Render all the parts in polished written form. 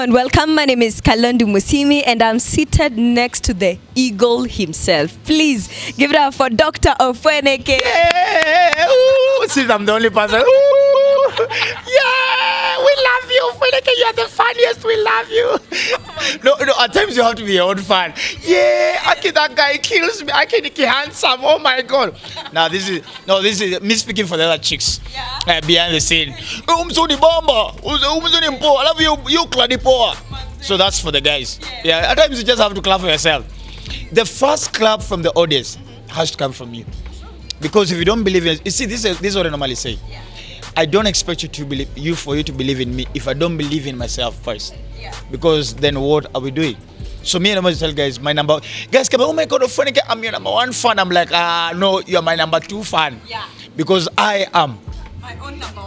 and welcome. My name is Kalondu Musimi and I'm seated next to the eagle himself. Please give it up for Dr. Ofweneke. Yeah, ooh, since I'm the only person. Ooh, yeah, we love you, Ofweneke. You're the funniest. We love you. No, at times you have to be your own fan. Yeah, that guy kills me. He handsome. Oh my God. Now this is me speaking for the other chicks behind the scene. Umzuni bomba, umzuni mpo. I love you cladipoa. So that's for the guys. Yeah, at times you just have to clap for yourself. The first clap from the audience has to come from you, because if you don't believe in, you see, this is what I normally say. I don't expect you to believe for you to believe in me if I don't believe in myself first. Because then what are we doing? So me and I must tell guys, guys come, oh my God, Ofweneke, I'm your number one fan. I'm like, no, you're my number two fan. Because I am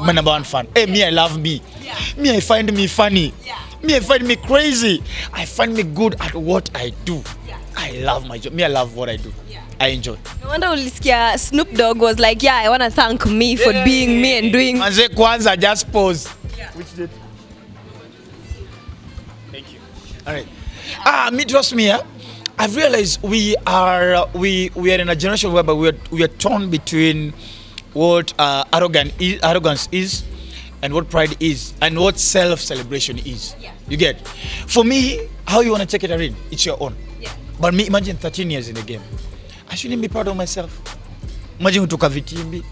my number one fan. Hey, me, I love me. Me, I find me funny. Me, I find me crazy. I find me good at what I do. I love my job. Me, I love what I do. I enjoy. No wonder Ulisikia Snoop Dogg was like, yeah, I want to thank me for being me and doing. Manze Kwanza, just pause. Which date? Thank you. All right. Me, trust me, I've realized we are in a generation whereby we are torn between what arrogance is, and what pride is, and what self-celebration is. You get? For me, how you want to take it in, it's your own. But me, imagine 13 years in the game. I shouldn't be proud of myself. Imagine to Kavitimbi,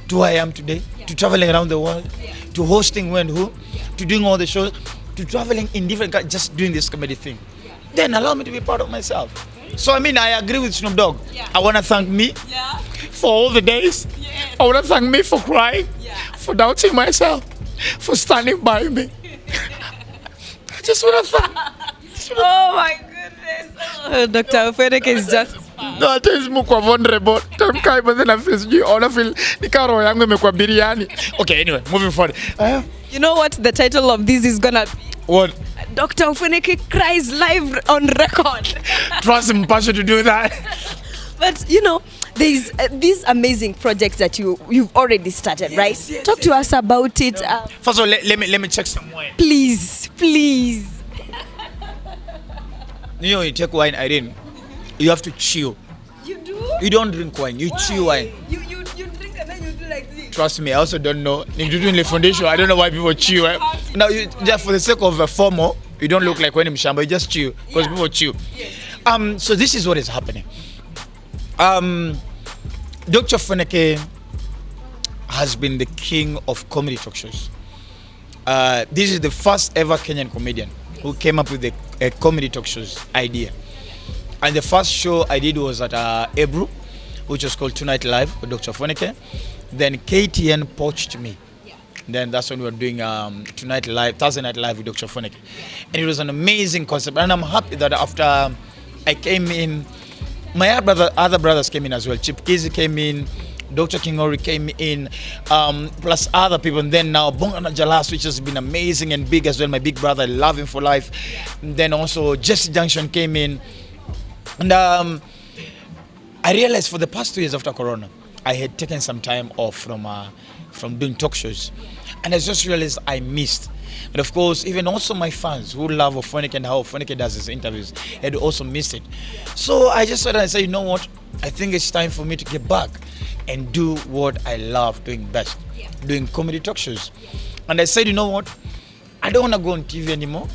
to who I am today, to traveling around the world, to hosting when who, to doing all the shows, to traveling in different countries, just doing this comedy thing. Then allow me to be proud of myself. So I mean, I agree with Snoop Dogg. I want to thank me for all the days. I want to thank me for crying, for doubting myself, for standing by me. I just want to thank. Oh my goodness. Oh, Dr. Ofweneke is just... No, I tell you, I'm vulnerable. Okay, anyway, moving forward. You know what the title of this is gonna be? What? Dr. Ofweneke cries live on record. Trust Mpasho to do that. But you know, there's these amazing projects that you've already started, right? Talk to us about it. First of all, let me check some wine. Please. You know, you take wine, Irene, you have to chew. You do? You don't drink wine, you chew wine. You drink and then you do like this. Trust me, I also don't know. If you do in the foundation, I don't know why people chew. Now, just for the sake of formal, you don't look like when I'm shamba, you just chew, because people chew. So this is what is happening. Dr. Ofweneke has been the king of comedy talk shows. This is the first ever Kenyan comedian who came up with a comedy talk shows idea. And the first show I did was at Ebru, which was called Tonight Live with Dr. Ofweneke. Then KTN poached me. Then that's when we were doing Tonight Live, Thursday Night Live with Dr. Ofweneke. And it was an amazing concept. And I'm happy that after I came in, my other brothers came in as well. Chip Kizi came in, Dr. Kingori came in, plus other people. And then now Bongana Jalas, which has been amazing and big as well. My big brother, I love him for life. And then also Jesse Junction came in. And I realized for the past 2 years after Corona, I had taken some time off from doing talk shows. And I just realized I missed. And of course, even also my fans who love Ofweneke and how Ofweneke does his interviews had also missed it. So I just started and said, you know what? I think it's time for me to get back and do what I love doing best, doing comedy talk shows. And I said, you know what? I don't want to go on TV anymore.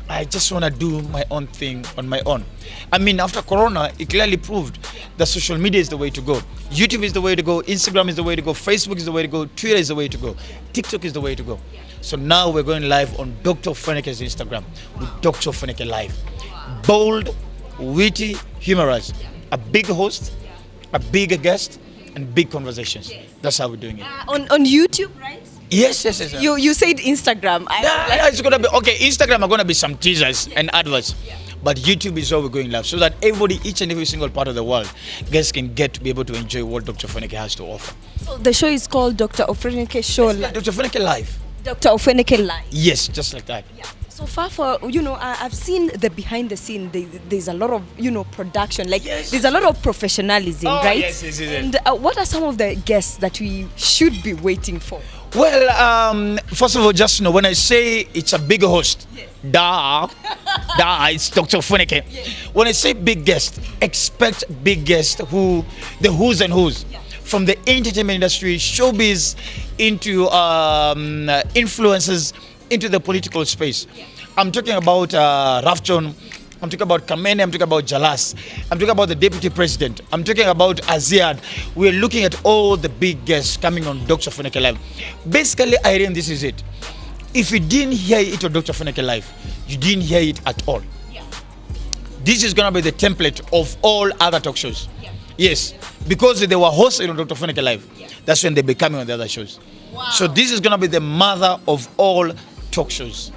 I just want to do my own thing on my own. I mean, after Corona, it clearly proved that social media is the way to go. YouTube is the way to go. Instagram is the way to go. Facebook is the way to go. Twitter is the way to go. TikTok is the way to go. So now we're going live on Dr. Ofweneke's Instagram with Dr. Ofweneke Live. Bold, witty, humorous. A big host, a big guest, and big conversations. That's how we're doing it. On YouTube, right? Yes. You said Instagram. It's gonna be okay. Instagram are gonna be some teasers and adverts, but YouTube is where we're going live, so that everybody, each and every single part of the world, guys can get to be able to enjoy what Dr. Ofweneke has to offer. So the show is called Dr. Ofweneke Show. Yes, Dr. Ofweneke Live. Dr. Ofweneke Live. Yes, just like that. So far for, I've seen the behind the scene. There's a lot of, production. Like, there's a lot of professionalism, right? Yes. And what are some of the guests that we should be waiting for? Well, first of all, just know when I say it's a big host, duh, it's Dr. Ofweneke. When I say big guest, expect big guest the who's and who's. From the entertainment industry, showbiz, into influencers, into the political space. I'm talking about Rafjon, I'm talking about Kamene, I'm talking about Jalas, I'm talking about the deputy president, I'm talking about Aziad. We're looking at all the big guests coming on Dr. Ofweneke Live. Basically, Irene, this is it. If you didn't hear it on Dr. Ofweneke Live, you didn't hear it at all. This is going to be the template of all other talk shows. Yes, because they were hosted on Dr. Ofweneke Live. That's when they became on the other shows. Wow. So this is going to be the mother of all talk shows.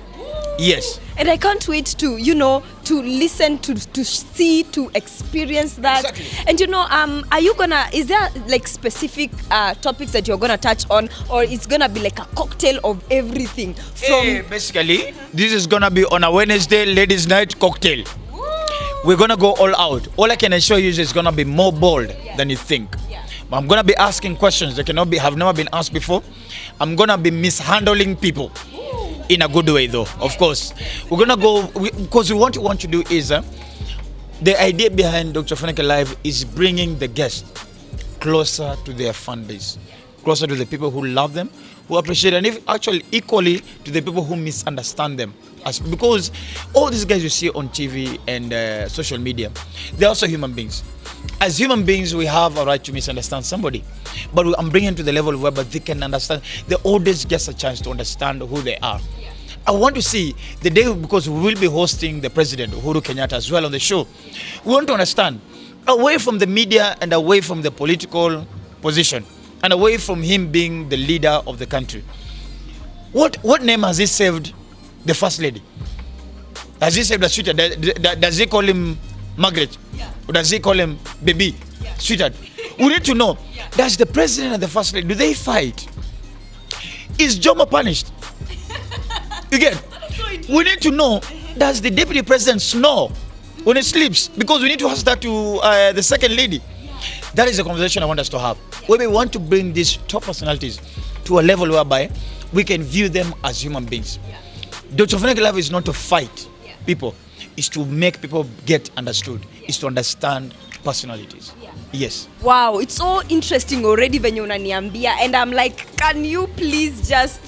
Yes. And I can't wait to, to listen, to see, to experience that. Exactly. And are you is there like specific topics that you're gonna touch on, or it's gonna be like a cocktail of everything? Basically, this is gonna be on a Wednesday ladies' night cocktail. We're gonna go all out. All I can assure you is it's gonna be more bold than you think. But I'm gonna be asking questions that have never been asked before. I'm gonna be mishandling people. In a good way, though, of course. We're gonna go because what we want to do is the idea behind Dr. Ofweneke Live is bringing the guests closer to their fan base, closer to the people who love them, who appreciate, and actually equally to the people who misunderstand them. Because all these guys you see on TV and social media, they're also human beings. As human beings, we have a right to misunderstand somebody, but I'm bringing to the level where they can understand. They always get a chance to understand who they are. I want to see the day, because we will be hosting the president, Uhuru Kenyatta, as well on the show. We want to understand, away from the media and away from the political position, and away from him being the leader of the country, what name has he saved the first lady? Has he saved the sweetheart? Does he call him Margaret? Or does he call him baby? Sweetheart? We need to know, does the president and the first lady, do they fight? Is Jomo punished? You get? We need to know, does the deputy president snore when he sleeps? Because we need to ask that to the second lady. That is the conversation I want us to have. Where we want to bring these top personalities to a level whereby we can view them as human beings. Dr. Ofweneke Live is not to fight people. Is to make people get understood. Is to understand personalities. Yes. Wow, it's so interesting already when you're unaniambia, and I'm like, can you please just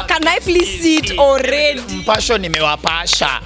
can I please see it already? Mpasho nimewapasha.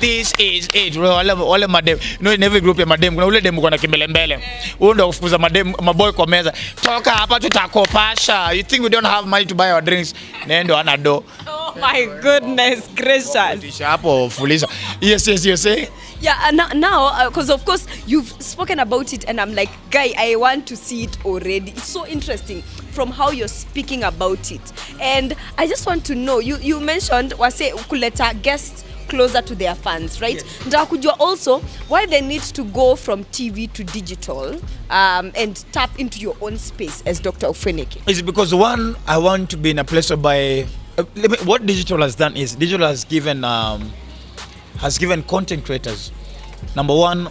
This is it. Wale madem. No, in every group ya madem kuna ule demu kuna kimbele mbele. Huyo ndo kufukuza madem maboy kwa meza. Toka hapa tutakopasha. You think we don't have money to buy our drinks? Nendo anado. Oh my goodness gracious. Hapo fuliza. Yes, you're saying? Yeah, now, because of course you've spoken about it, and I'm like, guy, I want to see it already. It's so interesting from how you're speaking about it, and I just want to know. You mentioned wase kuleta guests closer to their fans, right? Nda kujua also why they need to go from TV to digital and tap into your own space as Dr. Ofweneke. It's because one, I want to be in a place whereby what digital has done is digital has given content creators, number one,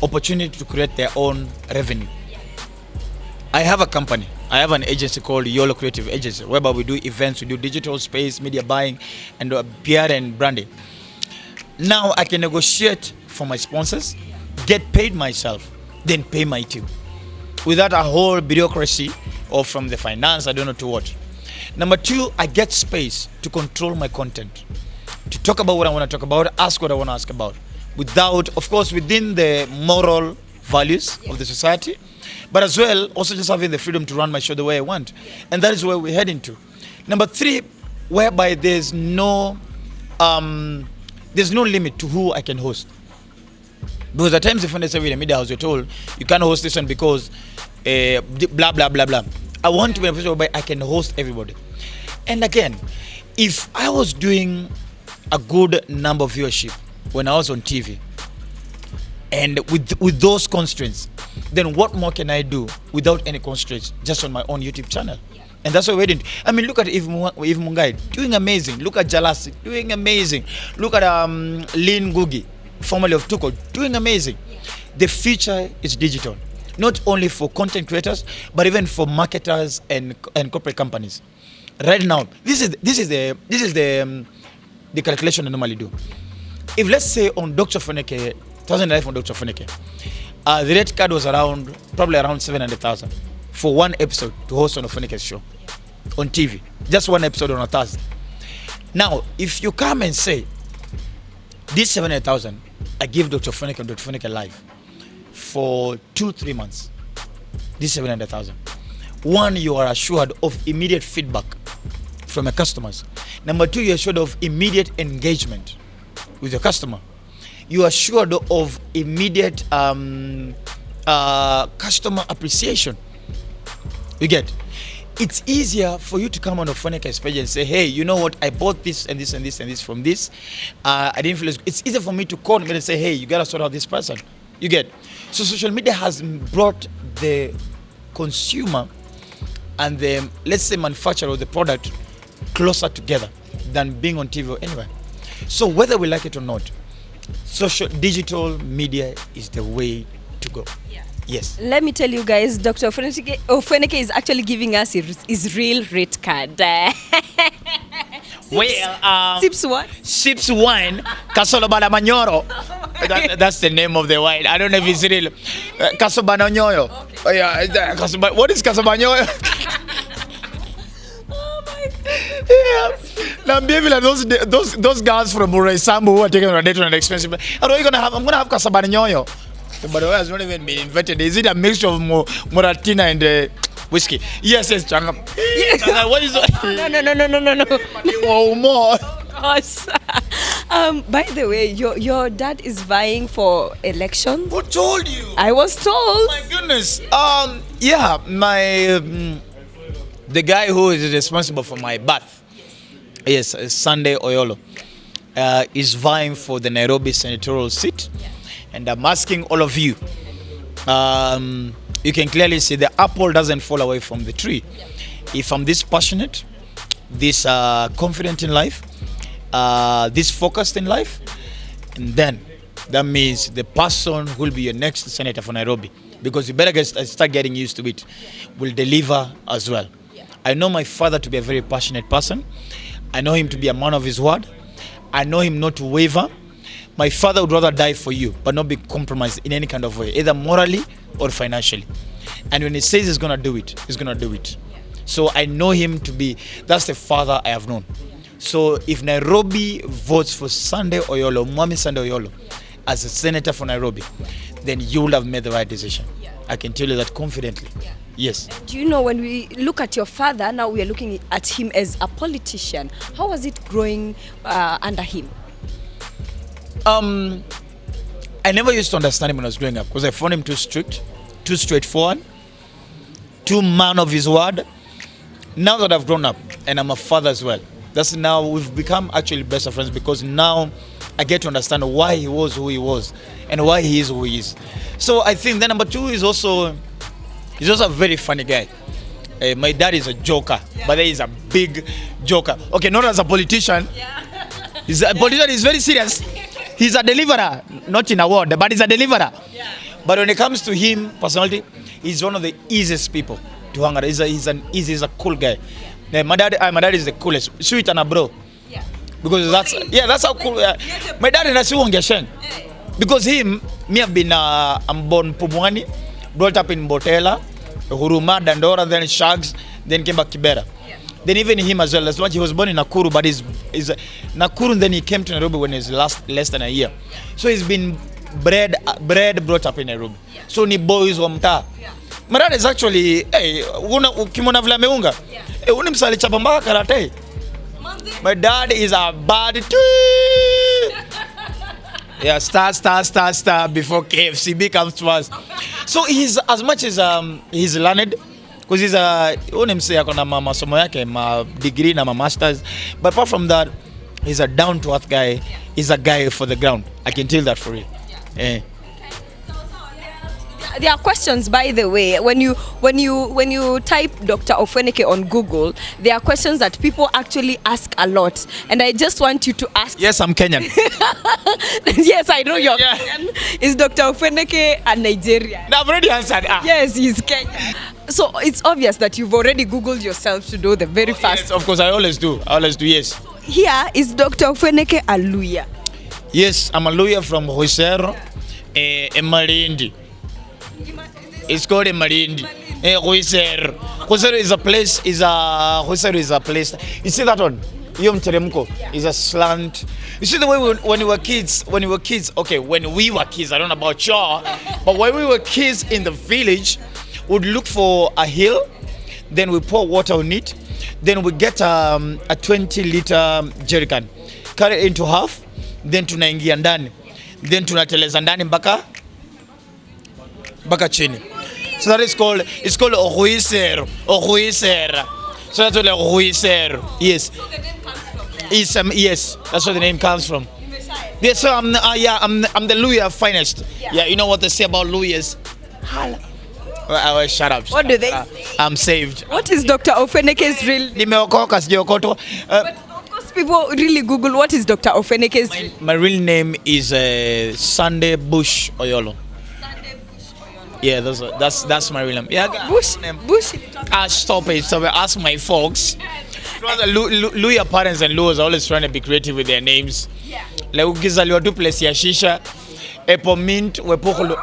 opportunity to create their own revenue. I have a company. I have an agency called YOLO Creative Agency, whereby we do events, we do digital space, media buying, and PR and branding. Now I can negotiate for my sponsors, get paid myself, then pay my team, without a whole bureaucracy or from the finance, I don't know to what. Number two, I get space to control my content, to talk about what I want to talk about, ask what I want to ask about, without, of course, within the moral values of the society, but as well, also just having the freedom to run my show the way I want. And that is where we're heading to. Number three, whereby there's no limit to who I can host. Because at times, if when they say in the media house, you're told, you can't host this one because blah, blah, blah, blah. I want to be in a position whereby I can host everybody. And again, if I was doing a good number of viewership when I was on TV, and with those constraints, then what more can I do without any constraints, just on my own YouTube channel? And that's what we're doing. I mean, look at Eve Mungai, doing amazing. Look at Jalasi, doing amazing. Look at Lynn Gugi, formerly of Tuko, doing amazing. The future is digital, not only for content creators, but even for marketers and corporate companies. right now, this is the calculation I normally do. If let's say on Dr. Ofweneke, 1,000 life on Dr. Ofweneke, the red card was probably around 700,000 for one episode to host on Ofweneke's show on TV. Just one episode on a Thursday. Now, if you come and say, this 700,000, I give Dr. Ofweneke and Dr. Ofweneke live for 2-3 months. This 700,000. One, you are assured of immediate feedback from your customers. Number two, you're assured of immediate engagement with your customer. You are assured of immediate customer appreciation. You get? It's easier for you to come on Ofweneke's page and say, hey, you know what? I bought this and this and this and this from this. I didn't feel it's easier for me to call me and say, hey, you gotta sort out this person. You get? So social media has brought the consumer and the, let's say, manufacturer of the product closer together than being on TV or anywhere. So whether we like it or not, digital media is the way to go. Yeah. Yes. Let me tell you guys, Dr. Ofweneke is actually giving us his real rate card. Sips what? Sips wine, Casolobana Manyoro. That's the name of the wine. I don't know if it's real. Casobananyoyo. Okay. Oh, yeah, what is Casobanyoyo? Oh my God. Yeah. Now, maybe like those guys from Murai Sambu who are taking on a date on an expensive. I'm gonna have Casobanyoyo. But it has not even been invented. Is it a mixture of Moratina and whiskey? Yes, Changa. Yes. Changa, what is it? No. More. Gosh. By the way, your dad is vying for election. Who told you? I was told. My goodness. Yeah, the guy who is responsible for my birth, yes, Sunday Oyolo, is vying for the Nairobi senatorial seat. Yeah. And I'm asking all of you, you can clearly see the apple doesn't fall away from the tree. Yeah. If I'm this passionate, this confident in life, this focused in life, and then that means the person who will be your next senator for Nairobi, because you better start getting used to it, will deliver as well. Yeah. I know my father to be a very passionate person. I know him to be a man of his word. I know him not to waver. My father would rather die for you, but not be compromised in any kind of way, either morally or financially. And when he says he's going to do it, he's going to do it. Yeah. So I know him to be, that's the father I have known. Yeah. So if Nairobi votes for Sunday Oyolo, Mwami Sunday Oyolo, as a senator for Nairobi, then you will have made the right decision. Yeah. I can tell you that confidently. Yeah. Yes. Do you know, when we look at your father, now we are looking at him as a politician. How was it growing under him? I never used to understand him when I was growing up because I found him too strict, too straightforward, too man of his word. Now that I've grown up and I'm a father as well, that's now we've become actually best of friends because now I get to understand why he was who he was and why he is who he is. So I think then number two is also, he's also a very funny guy. My dad is a joker, but he's a big joker. Okay, not as a politician. He's a politician, he's very serious. He's a deliverer, not in a word, but he's a deliverer. Yeah. But when it comes to him, personality, he's one of the easiest people to hang around. He's a cool guy. Yeah. My dad is the coolest, sweet and a bro. Yeah. Because that's how cool. My dad and I still won't get shen. Because me have been, I'm born Pumwani, brought up in Botela, Huruma, Dandora, then Shags, then came back Kibera. Then even him as well, as much he was born in Nakuru, but he's Nakuru, and then he came to Nairobi when he was less than a year. So he's been bred brought up in Nairobi. Yeah. So ni boys wa mtaa. Yeah. My dad is actually, ukimona vile ameunga. Unimsali chapa mpaka karate. My dad is a bad yeah, star before KFCB comes to us. So he's, as much as he's learned, because he's akona masomo yake, ma degree na ma masters, but apart from that, he's a down to earth guy. He's a guy for the ground. I can tell that for real. Yeah. There are questions, by the way, when you type Dr. Ofweneke on Google, there are questions that people actually ask a lot, and I just want you to ask. Yes, I'm Kenyan. Yes, I know you're Kenyan. Is Dr. Ofweneke a Nigerian? No, I've already answered. Yes, he's Kenyan. So it's obvious that you've already Googled yourself to do the very first. Yes, of course, I always do. Yes. Here is Dr. Ofweneke Aluya. Yes, I'm a lawyer from Huisero, Malindi. It's called Malindi. Huisero. Huisero is a place, Huisero is a place. You see that one? Yom Teremko is a slant. You see the way when we were kids, okay, when we were kids, I don't know about y'all, but when we were kids in the village, we'd look for a hill, then we pour water on it, then we get a 20-liter jerrycan, cut it into half, then tunaingia ndani, then tunateleza ndani mpaka chini. So that is called, it's called Ohuisero. So that's what Ohuisero. Yes. Yes, that's where the name comes from. Yeah, so I'm the lawyer finest. Yeah, you know what they say about lawyers? Shut up. What do they say? I'm saved. What is Dr. Ofweneke's real? Nimeokoka sijaokotwa. But of course, people really Google what is Dr. Ofweneke's real. My real name is Sunday Bush Oyolo. Yeah, that's my real name. Yeah, Bush. Stop it. Ask my folks. Lawyer parents and lawyers are always trying to be creative with their names. Yeah. Like ukizaliwa tu place ya shisha, apple mint, wepoko.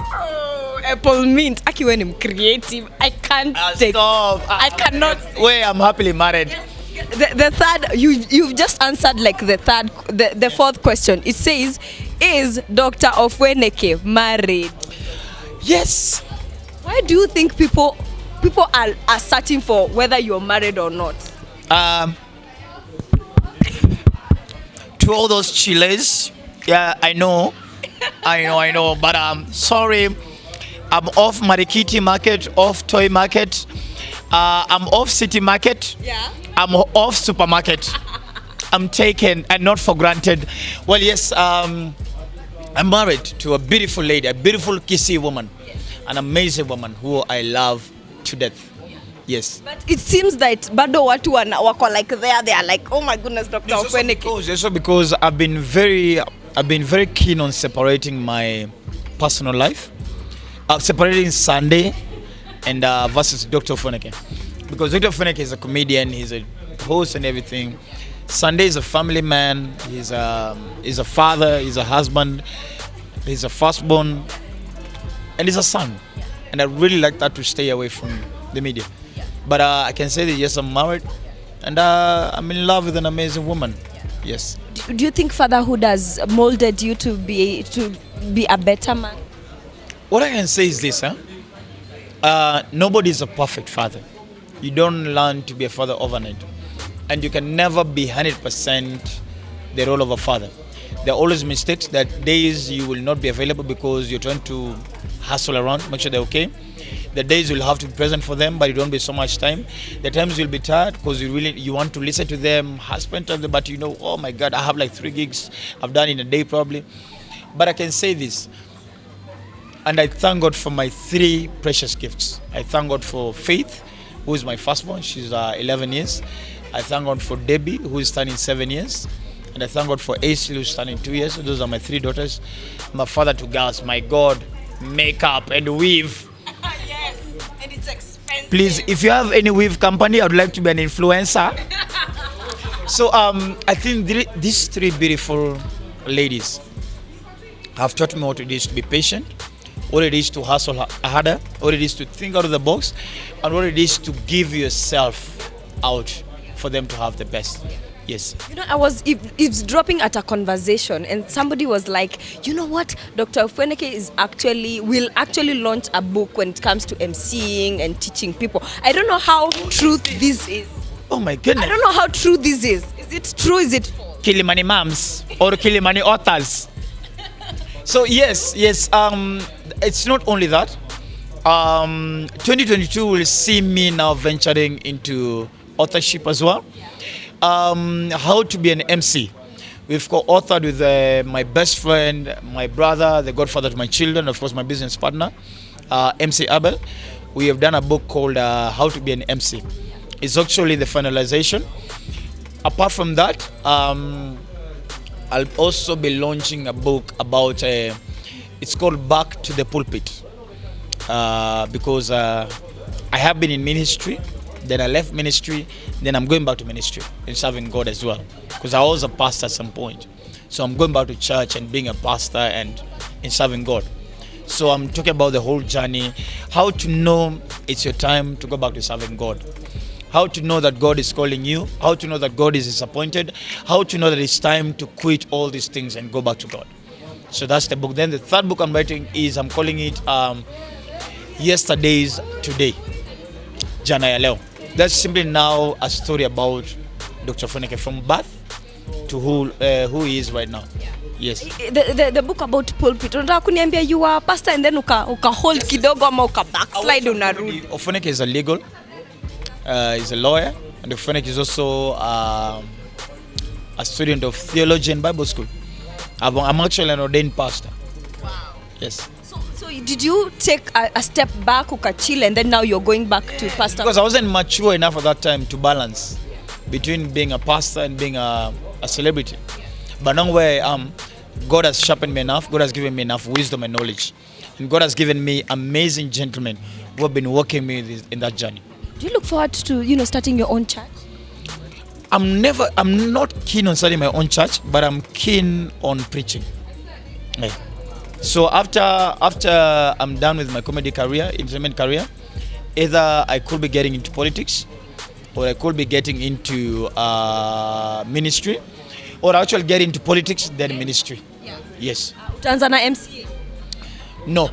Apple mint. Aki when I'm creative, I can't take. Stop. I cannot. Wait, I'm happily married. The third, you've just answered like the fourth question. It says, is Dr. Ofweneke married? Yes. Why do you think people are searching for whether you're married or not? To all those chiles, yeah, I know, but sorry, I'm off Marikiti market, off toy market, I'm off city market, Yeah. I'm off supermarket. I'm taken and not for granted. Well, yes, I'm married to a beautiful lady, a beautiful kissy woman, an amazing woman who I love to death. Yes. But it seems that bado watu wako like they are like, oh my goodness, Dr. Ofweneke. Also because I've been very keen on separating my personal life, separating Sunday and versus Dr. Ofweneke, because Dr. Ofweneke is a comedian, he's a host and everything. Sunday is a family man, he's a father, he's a husband, he's a firstborn, and he's a son. And I really like that to stay away from the media. But I can say that yes, I'm married, and I'm in love with an amazing woman. Yes. Do you think fatherhood has molded you to be a better man? What I can say is this, nobody is a perfect father. You don't learn to be a father overnight, and you can never be 100% the role of a father. There are always mistakes. There are days you will not be available because you're trying to hustle around, make sure they're okay. The days you'll have to be present for them, but you don't be so much time. The times you'll be tired because you want to listen to them, spend time with them, but you know, oh my God, I have like 3 gigs I've done in a day probably. But I can say this, and I thank God for my 3 precious gifts. I thank God for Faith, who is my firstborn. She's 11 years. I thank God for Debbie, who is turning 7 years. And I thank God for Ace, who's turning 2 years. So those are my 3 daughters. I'm a father to girls. My God, makeup and weave. Yes, and it's expensive. Please, if you have any weave company, I would like to be an influencer. So I think these 3 beautiful ladies have taught me what it is to be patient, what it is to hustle harder, what it is to think out of the box, and what it is to give yourself out for them to have the best. Yes. You know, I was eavesdropping at a conversation, and somebody was like, you know what, Dr. Ofweneke will actually launch a book when it comes to emceeing and teaching people. I don't know how true this is. Oh my goodness. I don't know how true this is. Is it true? Is it false? Kilimani moms or Kilimani authors. So yes, it's not only that. 2022 will see me now venturing into authorship as well. How to be an MC. We've co-authored with my best friend, my brother, the godfather to my children, of course my business partner, MC Abel. We have done a book called How to be an MC. It's actually the finalization. Apart from that, I'll also be launching a book about, it's called Back to the Pulpit, because I have been in ministry, then I left ministry, then I'm going back to ministry and serving God as well. Because I was a pastor at some point. So I'm going back to church and being a pastor and serving God. So I'm talking about the whole journey, how to know it's your time to go back to serving God. How to know that God is calling you, how to know that God is disappointed, how to know that it's time to quit all these things and go back to God. So that's the book. Then the third book I'm writing is, I'm calling it Yesterday's Today, Jana ya Leo. That's simply now a story about Dr. Ofweneke from birth to who he is right now. Yes. The book about pulpit. Unataka kuniambia you are a pastor and then uka hold kidogo ama uka backslide unarudi. Ofweneke is a legal, is a lawyer, and Ofweneke is also a student of theology and Bible school. I'm actually an ordained pastor. Wow. Yes. So did you take a step back, chill, and then now you're going back to pastor? Because I wasn't mature enough at that time to balance between being a pastor and being a celebrity. But now where I am, God has sharpened me enough, God has given me enough wisdom and knowledge. And God has given me amazing gentlemen who have been working with me in that journey. Do you look forward to, starting your own church? I'm not keen on starting my own church, but I'm keen on preaching. Yeah. So after I'm done with my comedy career, entertainment career, either I could be getting into politics, or I could be getting into ministry, or actually get into politics then ministry. Yeah. Yes. Tanzania MCA. No.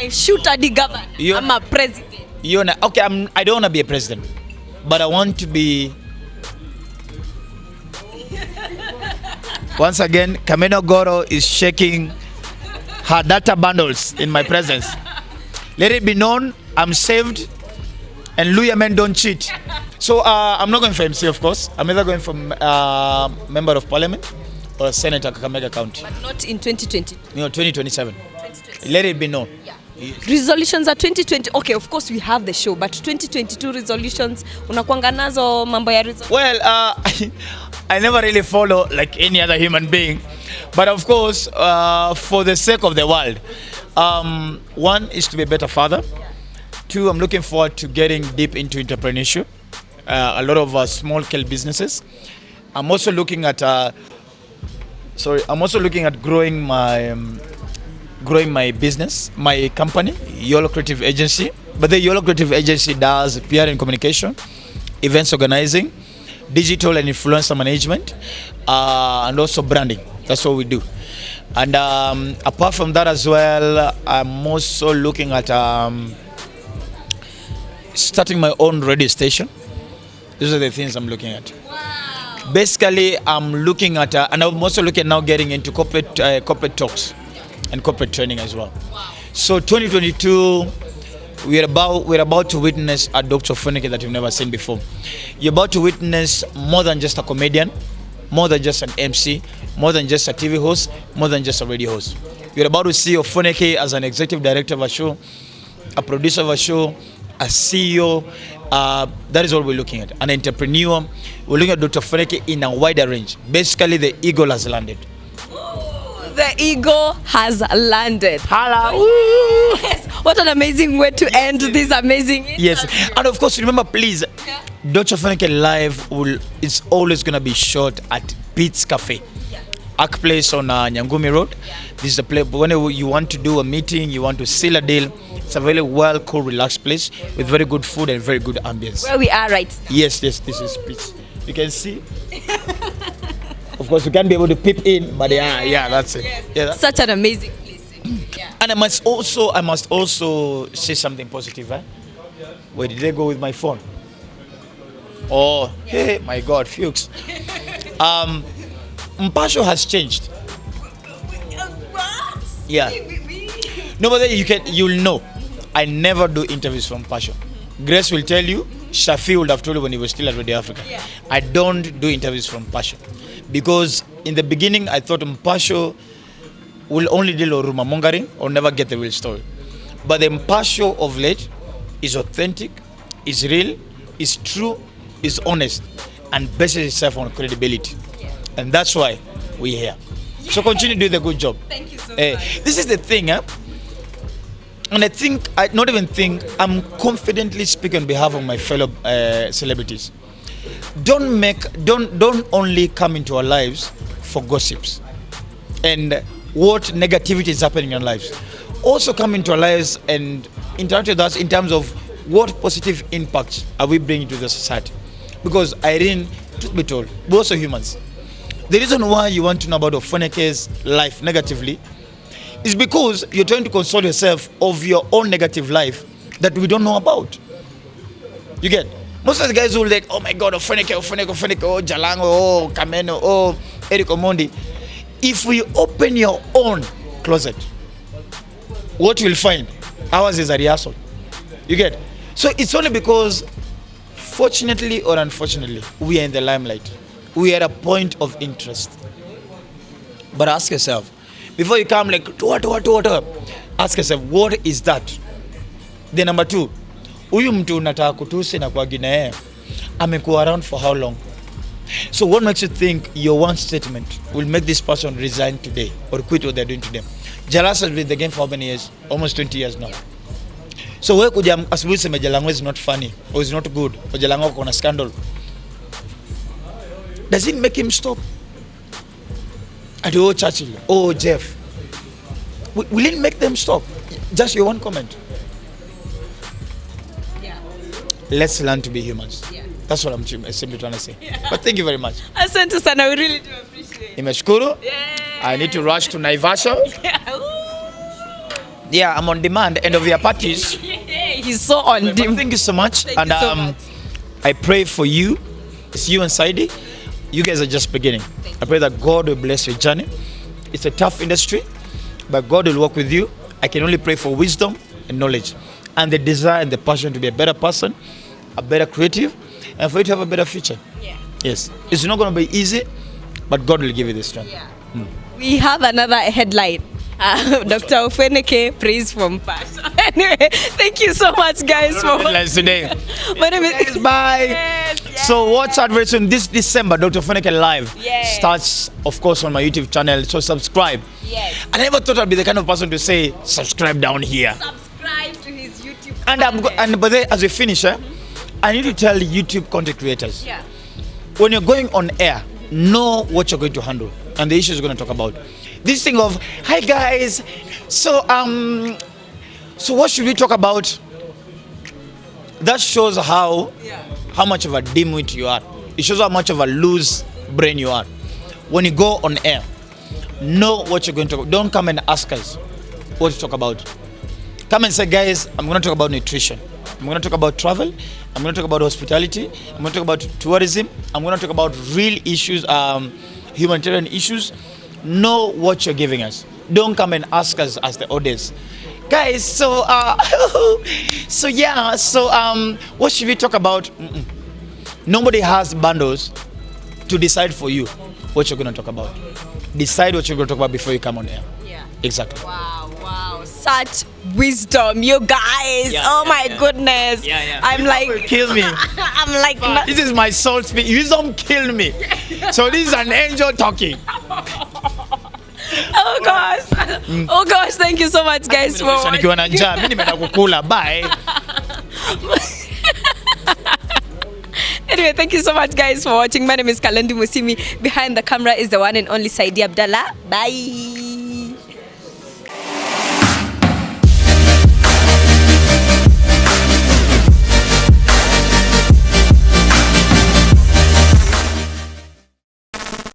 Shoot at the governor. I'm a president. Okay, I don't want to be a president, but I want to be. Once again, Kameno Goro is shaking her data bundles in my presence. Let it be known, I'm saved, and Luya men don't cheat. So I'm not going for MC, of course. I'm either going for member of parliament or a senator Kakamega County. But not in 2020. 2027. Let it be known. Yeah. Resolutions are 2020. Okay, of course we have the show, but 2022 resolutions, unakuanga nazo mambo ya resolutions? Well, I never really follow like any other human being, but of course, for the sake of the world, one is to be a better father. Two, I'm looking forward to getting deep into entrepreneurship, a lot of small scale businesses. I'm also looking at growing my business, my company, YOLO Creative Agency. But the YOLO Creative Agency does PR and communication, events organizing, digital and influencer management, and also branding. That's what we do. And apart from that as well, I'm also looking at starting my own radio station. These are the things I'm looking at. Wow. Basically, I'm looking at, and I'm also looking at now getting into corporate talks and corporate training as well. Wow. So 2022, we're about to witness a Dr. Ofweneke that you've never seen before. You're about to witness more than just a comedian, more than just an MC, more than just a TV host, more than just a radio host. You're about to see Ofweneke as an executive director of a show, a producer of a show, a CEO. That is what we're looking at. An entrepreneur. We're looking at Dr. Ofweneke in a wider range. Basically, the eagle has landed. The eagle has landed. Hala. Yes. What an amazing way to end this amazing interview. Yes. And of course, remember, please, Dr. Ofweneke Live is always going to be shot at Beats Cafe. Arc Place on Nyangumi Road. This is the place whenever you want to do a meeting, you want to seal a deal. It's a very well, cool, relaxed place with very good food and very good ambience. Where we are right now. Yes, this is Beats. You can see. Of course, we can't be able to peep in, but yeah, that's it. Yes. Yeah, Such an amazing place. Yeah. And I must also say something positive. Where did they go with my phone? Oh, hey, my God, Fuchs. Mpasho has changed. What? Yeah. No, but you'll know. I never do interviews from Mpasho. Grace will tell you. Shafi would have told you when he was still at Radio Africa. Yeah. I don't do interviews from Mpasho. Because in the beginning, I thought Mpasho will only deal with rumor mongering or never get the real story. But the Mpasho of late is authentic, is real, is true, is honest, and bases itself on credibility. Yeah. And that's why we're here. Yeah. So continue doing the good job. Thank you so much. This is the thing. And I think, not even think, I'm confidently speaking on behalf of my fellow celebrities. Don't only come into our lives for gossips and what negativity is happening in your lives. Also come into our lives and interact with us in terms of what positive impact are we bringing to the society. Because Irene, truth be told, we're also humans. The reason why you want to know about Ofweneke's life negatively is because you're trying to console yourself of your own negative life that we don't know about. You get? Most of the guys who are like, oh my God, Ofweneke, oh Jalango, oh Kameno, oh Eric Omondi. If we open your own closet, what you'll find, ours is a rehearsal. You get? So it's only because, fortunately or unfortunately, we are in the limelight. We are at a point of interest. But ask yourself, before you come like, what, ask yourself, what is that? Then number two, huyu mtu unataka kutusi na kwa gina yeye amekuwa around for how long? So what makes you think your one statement will make this person resign today or quit what they're doing to them? Jalas has been in the game for how many years? Almost 20 years now. So wewe kuja asubuhi sema Jalango is not funny or is not good or Jalango kuna scandal, does it make him stop? At oh Churchill, oh Jeff, will it make them stop? Just your one comment. Yeah. Let's learn to be humans. Yeah. That's what I'm simply trying to say. Yeah. But thank you very much. Asante sana, we really do appreciate it. Nimeshukuru. Yeah. I need to rush to Mpasho. Yeah, I'm on demand. End of year parties. He's so on demand. Thank you so much. Thank you so much. I pray for you. It's you and Saidi. You guys are just beginning. I pray that God will bless your journey. It's a tough industry, but God will work with you. I can only pray for wisdom and knowledge and the desire and the passion to be a better person, a better creative, and for you to have a better future. Yeah. Yes. It's not going to be easy, but God will give you the strength. Yeah. We have another headline. Dr. Ofweneke, praise from Mpasho. Anyway, thank you so much, guys, for headlines today. My name is bye. Yes. So watch our very soon this December. Dr. Ofweneke Live starts, of course, on my YouTube channel. So subscribe. Yes. I never thought I'd be the kind of person to say subscribe down here. Subscribe to his YouTube channel. But then, as we finish, I need to tell YouTube content creators. Yeah. When you're going on air, know what you're going to handle and the issues you're going to talk about. This thing of, hi guys, so what should we talk about? That shows how much of a dimwit you are. It shows how much of a loose brain you are. When you go on air, know what you're going to talk about. Don't come and ask us what to talk about. Come and say, guys, I'm going to talk about nutrition. I'm going to talk about travel. I'm going to talk about hospitality. I'm going to talk about tourism. I'm going to talk about real issues, humanitarian issues. Know what you're giving us. Don't come and ask us as the audience, guys. So what should we talk about? Nobody has bundles to decide for you what you're going to talk about. Decide what you're going to talk about before you come on air. Yeah. Exactly. Wow. Such wisdom, you guys. My goodness. I'm like, kill me. I'm like, this is my soul speak. You don't kill me. So this is an angel talking. Oh gosh, thank you so much, guys, for watching. Bye. Anyway, thank you so much, guys, for watching. My name is Kalendu Musimi. Behind the camera is the one and only Saidi Abdallah. Bye.